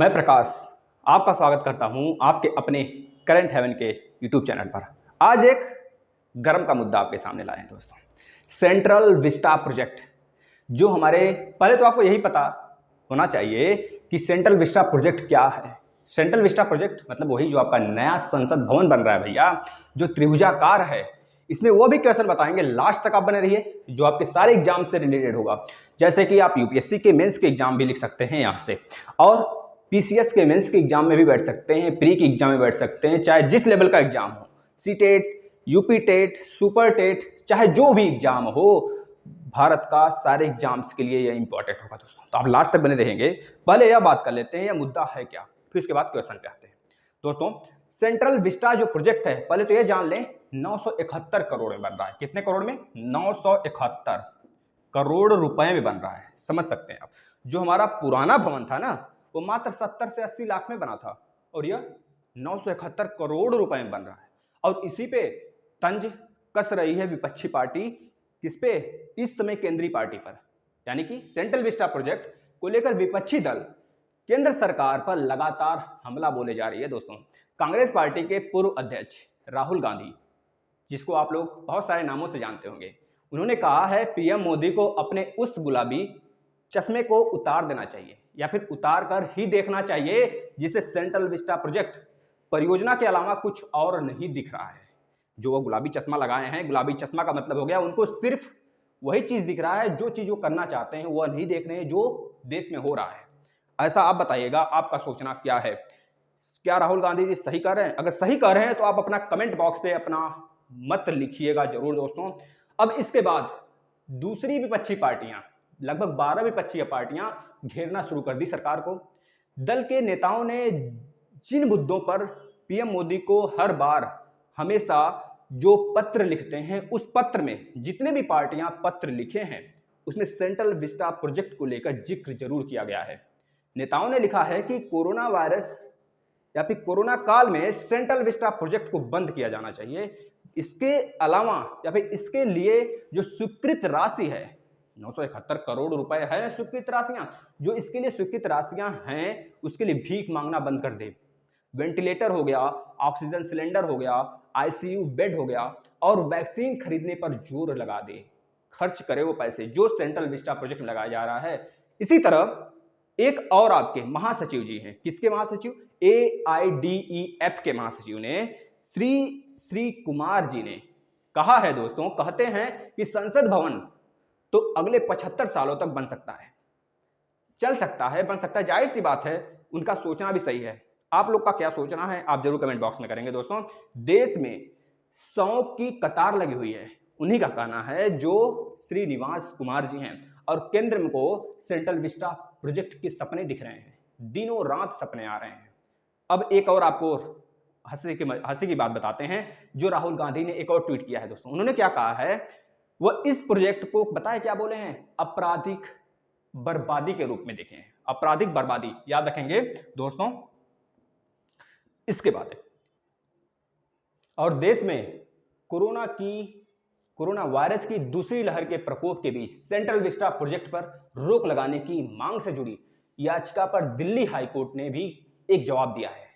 मैं प्रकाश आपका स्वागत करता हूं आपके अपने करंट हेवन के यूट्यूब चैनल पर। आज एक गर्म का मुद्दा आपके सामने लाए हैं दोस्तों, सेंट्रल विस्टा प्रोजेक्ट। जो हमारे पहले तो आपको यही पता होना चाहिए कि सेंट्रल विस्टा प्रोजेक्ट क्या है। सेंट्रल विस्टा प्रोजेक्ट मतलब वही जो आपका नया संसद भवन बन रहा है भैया, जो त्रिभुजाकार है। इसमें वो भी क्वेश्चन बताएंगे, लास्ट तक आप बने रहिए, जो आपके सारे एग्जाम से रिलेटेड होगा। जैसे कि आप यूपीएससी के मेंस के एग्जाम भी लिख सकते हैं यहाँ से, और पीसीएस के मेंस के एग्जाम में भी बैठ सकते हैं, प्री के एग्जाम में बैठ सकते हैं, चाहे जिस लेवल का एग्जाम हो, C TET, UP TET, super TET, चाहे जो भी एग्जाम हो, भारत का सारे एग्जाम्स के लिए यह इंपॉर्टेंट होगा दोस्तों। तो आप लास्ट तक बने रहेंगे। पहले यह बात कर लेते हैं यह मुद्दा है क्या, फिर उसके बाद क्वेश्चन पे आते हैं दोस्तों। सेंट्रल विस्टा जो प्रोजेक्ट है, पहले तो यह जान लें 971 करोड़ में बन रहा है। कितने करोड़ में? 971 करोड़ रुपए में बन रहा है। समझ सकते हैं आप। जो हमारा पुराना भवन था ना, वो मात्र 70 से 80 लाख में बना था, और यह 971 करोड़ रुपए में बन रहा है। और इसी पे तंज कस रही है विपक्षी पार्टी, किस पे? इस समय केंद्रीय पार्टी पर। यानी कि सेंट्रल विस्टा प्रोजेक्ट को लेकर विपक्षी दल केंद्र सरकार पर लगातार हमला बोले जा रही है दोस्तों। कांग्रेस पार्टी के पूर्व अध्यक्ष राहुल गांधी, जिसको आप लोग बहुत सारे नामों से जानते होंगे, उन्होंने कहा है पीएम मोदी को अपने उस गुलाबी चश्मे को उतार देना चाहिए, या फिर उतार कर ही देखना चाहिए, जिसे सेंट्रल विस्टा प्रोजेक्ट परियोजना के अलावा कुछ और नहीं दिख रहा है। जो वो गुलाबी चश्मा लगाए हैं, गुलाबी चश्मा का मतलब हो गया उनको सिर्फ वही चीज दिख रहा है, जो चीज वो करना चाहते हैं वह नहीं देख रहे हैं जो देश में हो रहा है। ऐसा आप बताइएगा, आपका सोचना क्या है? क्या राहुल गांधी जी सही कर रहे हैं? अगर सही कर रहे हैं तो आप अपना कमेंट बॉक्स पे अपना मत लिखिएगा जरूर दोस्तों। अब इसके बाद दूसरी विपक्षी पार्टियां, लगभग 12 विपक्षी पार्टियां घेरना शुरू कर दी सरकार को। दल के नेताओं ने जिन मुद्दों पर पीएम मोदी को हर बार हमेशा जो पत्र लिखते हैं, उस पत्र में जितने भी पार्टियां पत्र लिखे हैं, उसमें सेंट्रल विस्टा प्रोजेक्ट को लेकर जिक्र जरूर किया गया है। नेताओं ने लिखा है कि कोरोना वायरस या फिर कोरोना काल में सेंट्रल विस्टा प्रोजेक्ट को बंद किया जाना चाहिए। इसके अलावा या फिर इसके लिए जो स्वीकृत राशि है, 971 करोड़ रुपए है स्वीकृत राशियां, जो इसके लिए स्वीकृत राशियां हैं उसके लिए भीख मांगना बंद कर दे। वेंटिलेटर हो गया, ऑक्सीजन सिलेंडर हो गया, आईसीयू बेड हो गया, और वैक्सीन खरीदने पर जोर लगा दे। खर्च करे वो पैसे जो सेंट्रल विस्टा प्रोजेक्ट लगाया जा रहा है। इसी तरह एक और आपके महासचिव जी हैं, किसके महासचिव? AIDEF के महासचिव ने श्री कुमार जी ने कहा है दोस्तों, कहते हैं कि संसद भवन तो अगले 75 सालों तक बन सकता है, चल सकता है, बन सकता है। जाहिर सी बात है, उनका सोचना भी सही है। आप लोग का क्या सोचना है आप जरूर कमेंट बॉक्स में करेंगे दोस्तों। देश में 100 की कतार लगी हुई है, उन्हीं का कहना है, जो श्रीनिवास कुमार जी हैं, और केंद्र में को सेंट्रल विस्टा प्रोजेक्ट के सपने दिख रहे हैं, दिनों रात सपने आ रहे हैं। अब एक और आपको हंसी की बात बताते हैं, जो राहुल गांधी ने एक और ट्वीट किया है दोस्तों। उन्होंने क्या कहा है, वो इस प्रोजेक्ट को बताए क्या बोले हैं? आपराधिक बर्बादी के रूप में देखें। आपराधिक बर्बादी याद रखेंगे दोस्तों। इसके बाद और देश में कोरोना वायरस की दूसरी लहर के प्रकोप के बीच सेंट्रल विस्टा प्रोजेक्ट पर रोक लगाने की मांग से जुड़ी याचिका पर दिल्ली हाईकोर्ट ने भी एक जवाब दिया है।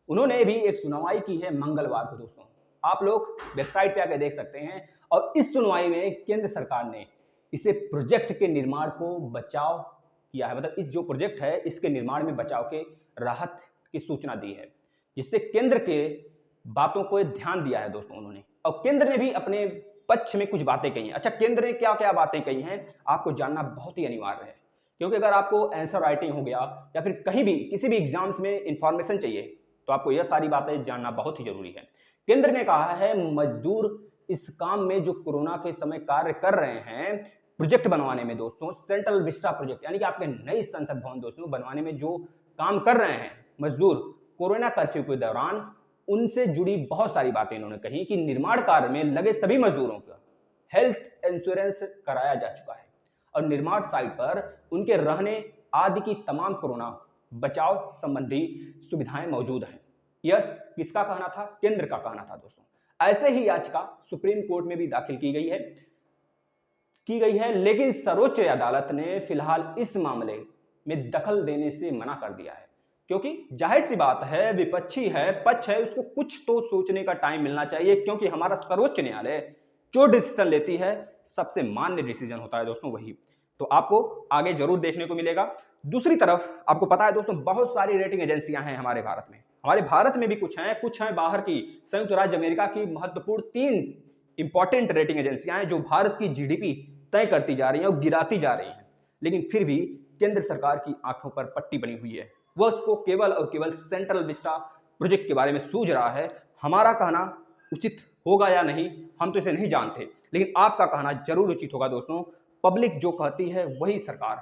उन्होंने भी एक सुनवाई की है मंगलवार को दोस्तों। आप लोग वेबसाइट पे आकर देख सकते हैं। और इस सुनवाई में केंद्र सरकार ने इसे प्रोजेक्ट के निर्माण को बचाव किया है, मतलब इस जो प्रोजेक्ट है इसके निर्माण में बचाव के राहत की सूचना दी है, जिससे केंद्र के बातों को ध्यान दिया है दोस्तों उन्होंने। और केंद्र ने भी अपने पक्ष में कुछ बातें कही हैं। अच्छा, केंद्र ने क्या क्या बातें कही हैं आपको जानना बहुत ही अनिवार्य है, क्योंकि अगर आपको आंसर राइटिंग हो गया या फिर कहीं भी किसी भी एग्जाम्स में इंफॉर्मेशन चाहिए, तो आपको यह सारी बातें जानना बहुत ही जरूरी है। केंद्र ने कहा है मजदूर इस काम में जो कोरोना के समय कार्य कर रहे हैं प्रोजेक्ट बनवाने में दोस्तों, सेंट्रल विस्टा प्रोजेक्ट यानी कि आपके नई संसद भवन दोस्तों बनवाने में जो काम कर रहे हैं मजदूर, कोरोना कर्फ्यू के दौरान उनसे जुड़ी बहुत सारी बातें इन्होंने कही कि निर्माण कार्य में लगे सभी मजदूरों का हेल्थ इंश्योरेंस कराया जा चुका है, और निर्माण साइट पर उनके रहने आदि की तमाम कोरोना बचाव संबंधी सुविधाएं मौजूद हैं। यह किसका कहना था? केंद्र का कहना था दोस्तों। ऐसे ही याचिका सुप्रीम कोर्ट में भी दाखिल की गई है, लेकिन सर्वोच्च अदालत ने फिलहाल इस मामले में दखल देने से मना कर दिया है। क्योंकि जाहिर सी बात है, विपक्षी है, पक्ष है, उसको कुछ तो सोचने का टाइम मिलना चाहिए, क्योंकि हमारा सर्वोच्च न्यायालय जो डिसीजन लेती है सबसे मान्य डिसीजन होता है दोस्तों वही। तो आपको आगे जरूर देखने को मिलेगा। दूसरी तरफ आपको पता है दोस्तों, बहुत सारी रेटिंग एजेंसियां हैं हमारे भारत में। हमारे भारत में भी कुछ हैं बाहर की, संयुक्त राज्य अमेरिका की महत्वपूर्ण 3 इंपॉर्टेंट रेटिंग एजेंसियां हैं जो भारत की जीडीपी तय करती जा रही हैं और गिराती जा रही हैं, लेकिन फिर भी केंद्र सरकार की आंखों पर पट्टी बनी हुई है। वह उसको केवल और केवल सेंट्रल विस्टा प्रोजेक्ट के बारे में सूझ रहा है। हमारा कहना उचित होगा या नहीं हम तो इसे नहीं जानते, लेकिन आपका कहना जरूर उचित होगा दोस्तों। पब्लिक जो कहती है वही सरकार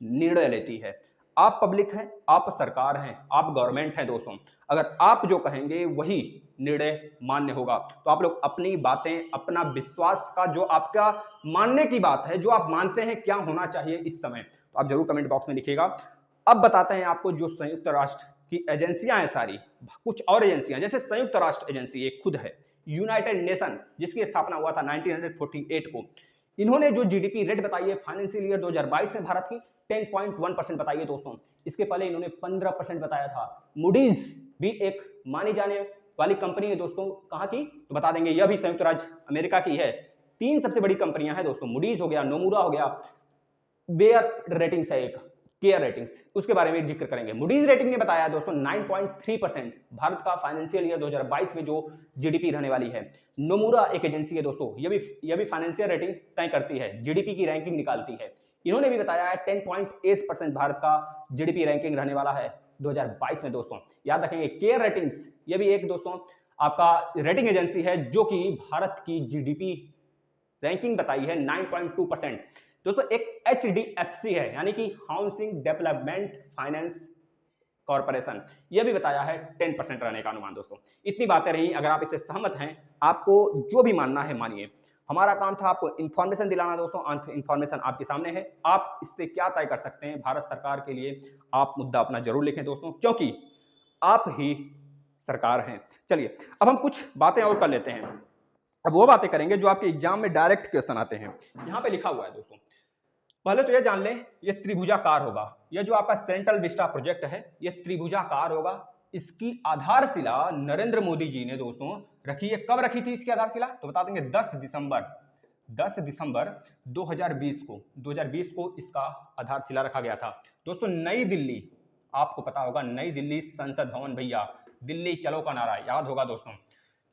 निर्णय लेती है। आप पब्लिक हैं, आप सरकार हैं, आप गवर्नमेंट हैं दोस्तों। अगर आप जो कहेंगे वही निर्णय मान्य होगा, तो आप लोग अपनी बातें, अपना विश्वास का जो आपका मानने की बात है, जो आप मानते हैं क्या होना चाहिए इस समय, तो आप जरूर कमेंट बॉक्स में लिखिएगा। अब बताते हैं आपको जो संयुक्त राष्ट्र की एजेंसियां हैं सारी, कुछ और एजेंसियां, जैसे संयुक्त राष्ट्र एजेंसी एक खुद है, यूनाइटेड नेशन, जिसकी स्थापना हुआ था 1948 को। इन्होंने जो जीडीपी रेट बताई है फाइनेंशियल ईयर 2022 में भारत की 10.1% बताई है दोस्तों। इसके पहले इन्होंने 15% बताया था। मूडीज भी एक मानी जाने वाली कंपनी है दोस्तों, कहाँ की तो बता देंगे, यह भी संयुक्त राज्य अमेरिका की है। 3 सबसे बड़ी कंपनियां हैं दोस्तों, मूडीज हो गया, नोमुरा हो गया, बेयर रेटिंग्स है एक, केयर रेटिंग्स, उसके बारे में जिक्र करेंगे। मूडीज रेटिंग ने बताया है दोस्तों 9.3% भारत का फाइनेंशियल ईयर 2022 में जो जीडीपी रहने वाली है। नोमुरा एक एजेंसी है दोस्तों, यह भी फाइनेंशियल रेटिंग तय करती है, जीडीपी की रैंकिंग निकालती है। इन्होंने भी बताया है 10.8% भारत का जीडीपी रैंकिंग रहने वाला है 2022 में दोस्तों। याद रखेंगे केयर रेटिंग्स, यह भी एक दोस्तों आपका रेटिंग एजेंसी है जो कि भारत की जीडीपी रैंकिंग बताई है 9.2%। दोस्तों एक HDFC है, यानी कि हाउसिंग डेवलपमेंट फाइनेंस कॉर्पोरेशन, यह भी बताया है 10% रहने का अनुमान दोस्तों। इतनी बातें रही, अगर आप इससे सहमत हैं, आपको जो भी मानना है मानिए। हमारा काम था आपको इंफॉर्मेशन दिलाना दोस्तों, इंफॉर्मेशन आपके सामने है। आप इससे क्या तय कर सकते हैं भारत सरकार के लिए, आप मुद्दा अपना जरूर लिखें दोस्तों, क्योंकि आप ही सरकार हैं। चलिए अब हम कुछ बातें और कर लेते हैं। अब वो बातें करेंगे जो आपके एग्जाम में डायरेक्ट क्वेश्चन आते हैं। यहां पे लिखा हुआ है दोस्तों, पहले तो ये जान लें, ये त्रिभुजाकार होगा। यह जो आपका सेंट्रल विस्टा प्रोजेक्ट है ये त्रिभुजाकार होगा। इसकी आधारशिला नरेंद्र मोदी जी ने दोस्तों रखी है। कब रखी थी इसकी आधारशिला, तो बता देंगे 10 दिसंबर 2020 को इसका आधारशिला रखा गया था दोस्तों। नई दिल्ली, आपको पता होगा नई दिल्ली संसद भवन, भैया दिल्ली चलो का नारा याद होगा दोस्तों।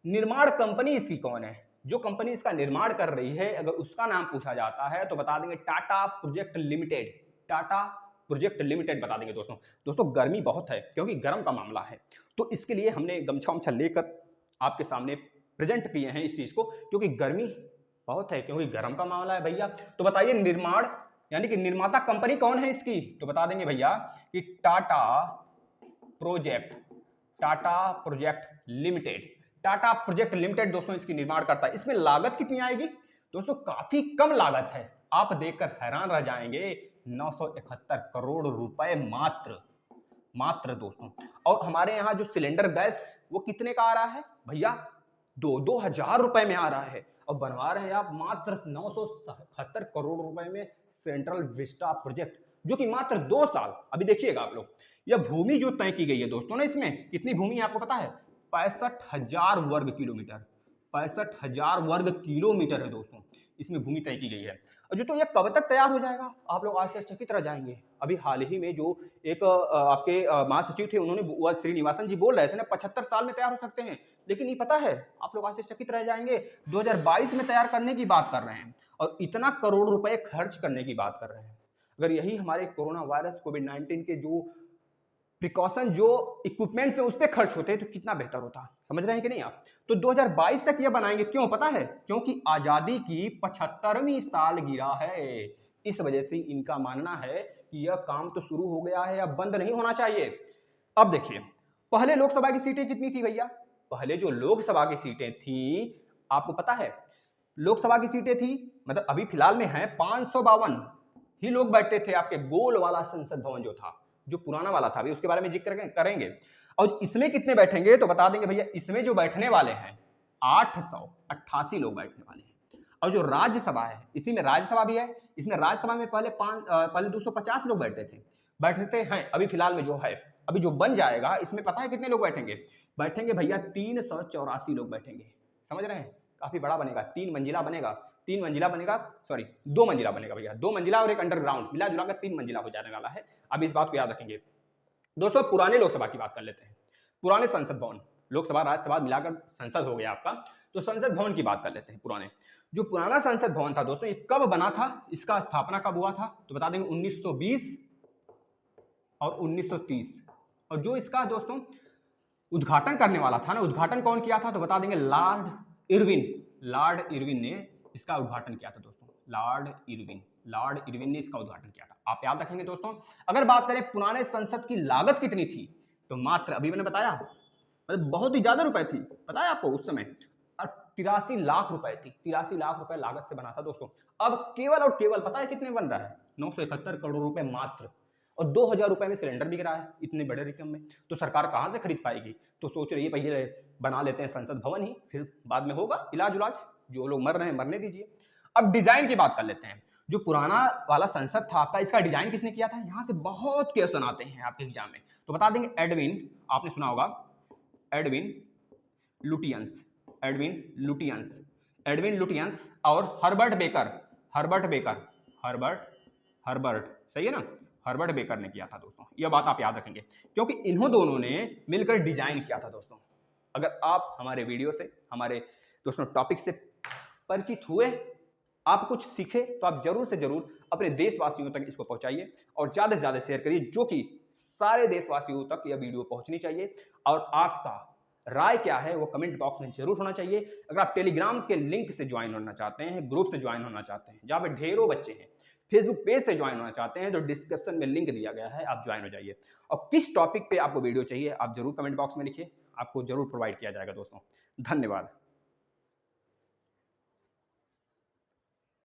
निर्माण कंपनी इसकी कौन है, जो कंपनी इसका निर्माण कर रही है, अगर उसका नाम पूछा जाता है तो बता देंगे Tata project limited. Tata project limited बता देंगे दोस्तों। दोस्तों गर्मी बहुत है, क्योंकि गर्म का मामला है, तो इसके लिए हमने गमछा उमछा लेकर आपके सामने प्रेजेंट किए हैं इस चीज को, क्योंकि गर्मी बहुत है, क्योंकि गर्म का मामला है भैया। तो बताइए निर्माण यानी कि निर्माता कंपनी कौन है इसकी, तो बता देंगे भैया कि Tata project limited. Tata project limited दोस्तों इसकी निर्माण करता है। इसमें लागत कितनी आएगी दोस्तों, काफी कम लागत है, आप देखकर हैरान रह जाएंगे, 971 करोड़ रुपए मात्र दोस्तों। और हमारे यहाँ जो सिलेंडर गैस वो कितने का आ रहा है भैया, 2,000 रुपए में आ रहा है, और बनवा रहे हैं आप मात्र 977 करोड़ रुपए में सेंट्रल विस्टा प्रोजेक्ट, जो कि मात्र 2 साल। अभी देखिएगा आप लोग, यह भूमि जो तय की गई है दोस्तों ना, इसमें कितनी भूमि है आपको पता है, 65,000 वर्ग किलोमीटर, 65,000 वर्ग किलोमीटर है दोस्तों, इसमें भूमि तय की गई है। और जो तो यह कब तक तैयार हो जाएगा, आप लोग आश्चर्यचकित रह जाएंगे। अभी हाल ही में जो एक आपके महासचिव थे, उन्होंने श्रीनिवासन जी बोल रहे थे ना 75 साल में तैयार हो सकते हैं, लेकिन ये पता है, आप लोग आश्चर्यचकित रह जाएंगे, 2022 में तैयार करने की बात कर रहे हैं, और इतना करोड़ रुपए खर्च करने की बात कर रहे हैं। अगर यही हमारे कोरोना वायरस कोविड-19 के जो प्रिकॉशन, जो इक्विपमेंट्स है उस पर खर्च होते तो कितना बेहतर होता, समझ रहे हैं कि नहीं आप। तो 2022 तक ये बनाएंगे, क्यों पता है, क्योंकि आजादी की 75वीं सालगिरह है, इस वजह से इनका मानना है कि यह काम तो शुरू हो गया है, अब बंद नहीं होना चाहिए। अब देखिए, पहले लोकसभा की सीटें कितनी थी भैया, पहले जो लोकसभा की सीटें थी आपको पता है, लोकसभा की सीटें थी, मतलब अभी फिलहाल में है 552 ही लोग बैठते थे आपके गोल वाला संसद भवन जो था, जो पुराना वाला था, अभी उसके बारे में जिक्र करेंगे। और इसमें कितने बैठेंगे तो बता देंगे भैया, इसमें जो बैठने वाले हैं 888 लोग बैठने वाले हैं। और जो राज्यसभा है, इसी में राज्यसभा भी है, इसमें राज्यसभा में पहले 250 लोग बैठते थे, बैठते हैं अभी फिलहाल में जो है, अभी जो बन जाएगा इसमें पता है कितने लोग बैठेंगे? बैठेंगे भैया 384 लोग बैठेंगे, समझ रहे हैं? काफी बड़ा बनेगा, 3 मंजिला बनेगा, 3 मंजिला बनेगा, सॉरी 2 मंजिला बनेगा भैया, 2 मंजिला और एक अंडरग्राउंड मिला जुला कर 3 मंजिला हो जाने वाला है। अब इस बात को याद रखेंगे दोस्तों। पुराने लोकसभा की बात कर लेते हैं, पुराने संसद भवन, लोकसभा राज्यसभा मिलाकर संसद हो गया आपका, तो संसद भवन की बात कर लेते हैं। पुराने जो पुराना संसद भवन था दोस्तों, ये कब बना था, इसका स्थापना कब हुआ था, तो बता देंगे 1920 और 1930। और जो इसका दोस्तों उद्घाटन करने वाला था ना, उद्घाटन कौन किया था, तो बता देंगे लॉर्ड इरविन ने इसका उद्घाटन किया था दोस्तों। लॉर्ड इरविन ने इसका उद्घाटन किया था। आप याद रखेंगे दोस्तों। अगर बात करें पुराने संसद की लागत कितनी थी, तो मात्र अभी मैंने बताया मतलब बहुत ही ज्यादा रुपए थी, पता है आपको उस समय 83 लाख रुपए थी, 83 लाख रुपए लागत से बना था दोस्तों। अब केवल और केवल पता है कितने बन रहा है, 971 करोड़ रुपए मात्र, और 2000 रुपए में सिलेंडर बिक रहा है इतने बड़े रकम में, तो सरकार कहां से खरीद पाएगी? तो सोच रही है पहले बना लेते हैं संसद भवन ही, फिर बाद में होगा इलाज उलाज, जो लोग मर रहे हैं मरने दीजिए। अब डिजाइन की बात कर लेते हैं। जो पुराना वाला संसद था आपका, इसका डिजाइन किसने किया था? यहां से बहुत क्वेश्चन आते हैं आपके एग्जाम में, तो बता देंगे एडविन, आपने सुना होगा एडविन लुटियंस और हर्बर्ट सही है ना, हर्बर्ट बेकर ने किया था दोस्तों। यह बात आप याद रखेंगे क्योंकि इन्हों दोनों ने मिलकर डिजाइन किया था दोस्तों। अगर आप हमारे वीडियो से, हमारे दोस्तों टॉपिक से परिचित हुए, आप कुछ सीखे, तो आप जरूर से जरूर अपने देशवासियों तक इसको पहुंचाइए और ज्यादा से ज्यादा शेयर करिए, जो कि सारे देशवासियों तक यह वीडियो पहुंचनी चाहिए। और आपका राय क्या है वो कमेंट बॉक्स में जरूर होना चाहिए। अगर आप टेलीग्राम के लिंक से ज्वाइन होना चाहते हैं, ग्रुप से ज्वाइन होना चाहते हैं जहां पे ढेरों बच्चे हैं, फेसबुक पेज से ज्वाइन होना चाहते हैं, तो डिस्क्रिप्शन में लिंक दिया गया है, आप ज्वाइन हो जाइए। और किस टॉपिक पे आपको वीडियो चाहिए आप जरूर कमेंट बॉक्स में लिखिए, आपको जरूर प्रोवाइड किया जाएगा दोस्तों। धन्यवाद।